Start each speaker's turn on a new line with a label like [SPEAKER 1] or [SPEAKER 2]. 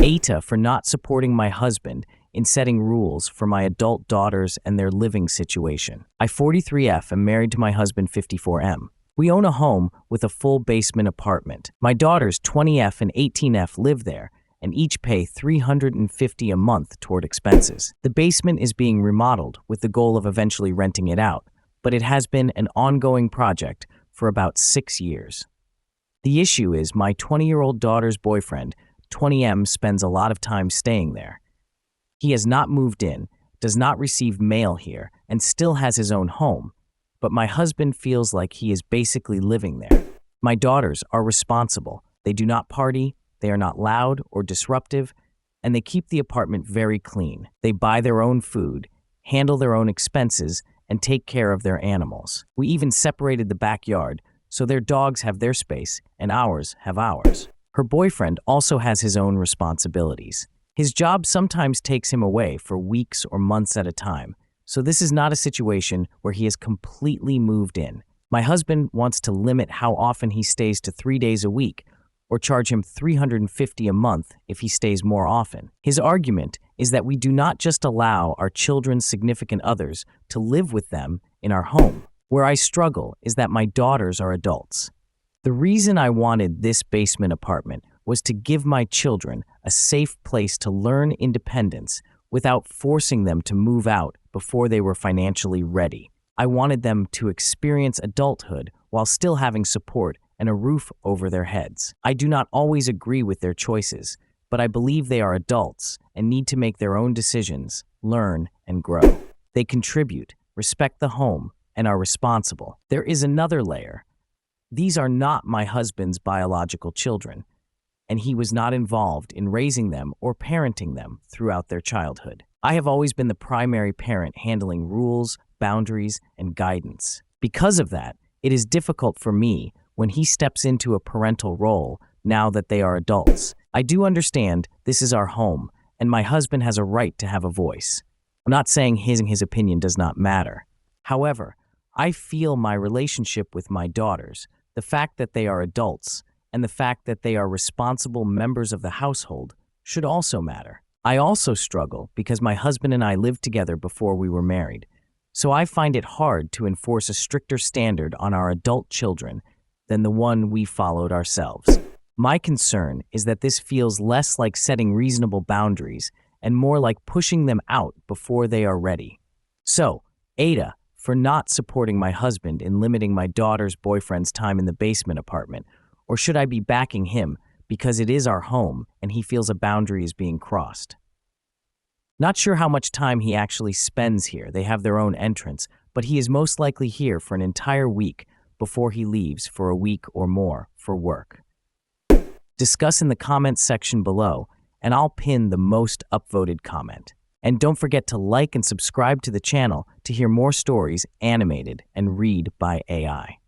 [SPEAKER 1] AITA for not supporting my husband in setting rules for my adult daughters and their living situation. I 43F am married to my husband 54M. We own a home with a full basement apartment. My daughters 20F and 18F live there and each pay $350 a month toward expenses. The basement is being remodeled with the goal of eventually renting it out, but it has been an ongoing project for about 6 years. The issue is my 20-year-old daughter's boyfriend, 20M, spends a lot of time staying there. He has not moved in, does not receive mail here, and still has his own home, but my husband feels like he is basically living there. My daughters are responsible. They do not party, they are not loud or disruptive, and they keep the apartment very clean. They buy their own food, handle their own expenses, and take care of their animals. We even separated the backyard, so their dogs have their space and ours have ours. Her boyfriend also has his own responsibilities. His job sometimes takes him away for weeks or months at a time, so this is not a situation where he has completely moved in. My husband wants to limit how often he stays to 3 days a week, or charge him $350 a month if he stays more often. His argument is that we do not just allow our children's significant others to live with them in our home. Where I struggle is that my daughters are adults. The reason I wanted this basement apartment was to give my children a safe place to learn independence without forcing them to move out before they were financially ready. I wanted them to experience adulthood while still having support and a roof over their heads. I do not always agree with their choices, but I believe they are adults and need to make their own decisions, learn, and grow. They contribute, respect the home, and are responsible. There is another layer. These are not my husband's biological children, and he was not involved in raising them or parenting them throughout their childhood. I have always been the primary parent handling rules, boundaries, and guidance. Because of that, it is difficult for me when he steps into a parental role now that they are adults. I do understand this is our home, and my husband has a right to have a voice. I'm not saying his opinion does not matter. However, I feel my relationship with my daughters, the fact that they are adults, and the fact that they are responsible members of the household should also matter. I also struggle because my husband and I lived together before we were married, so I find it hard to enforce a stricter standard on our adult children than the one we followed ourselves. My concern is that this feels less like setting reasonable boundaries and more like pushing them out before they are ready. So, AITA for not supporting my husband in limiting my daughter's boyfriend's time in the basement apartment, or should I be backing him because it is our home and he feels a boundary is being crossed? Not sure how much time he actually spends here. They have their own entrance, but he is most likely here for an entire week before he leaves for a week or more for work. Discuss in the comments section below, and I'll pin the most upvoted comment. And don't forget to like and subscribe to the channel to hear more stories animated and read by AI.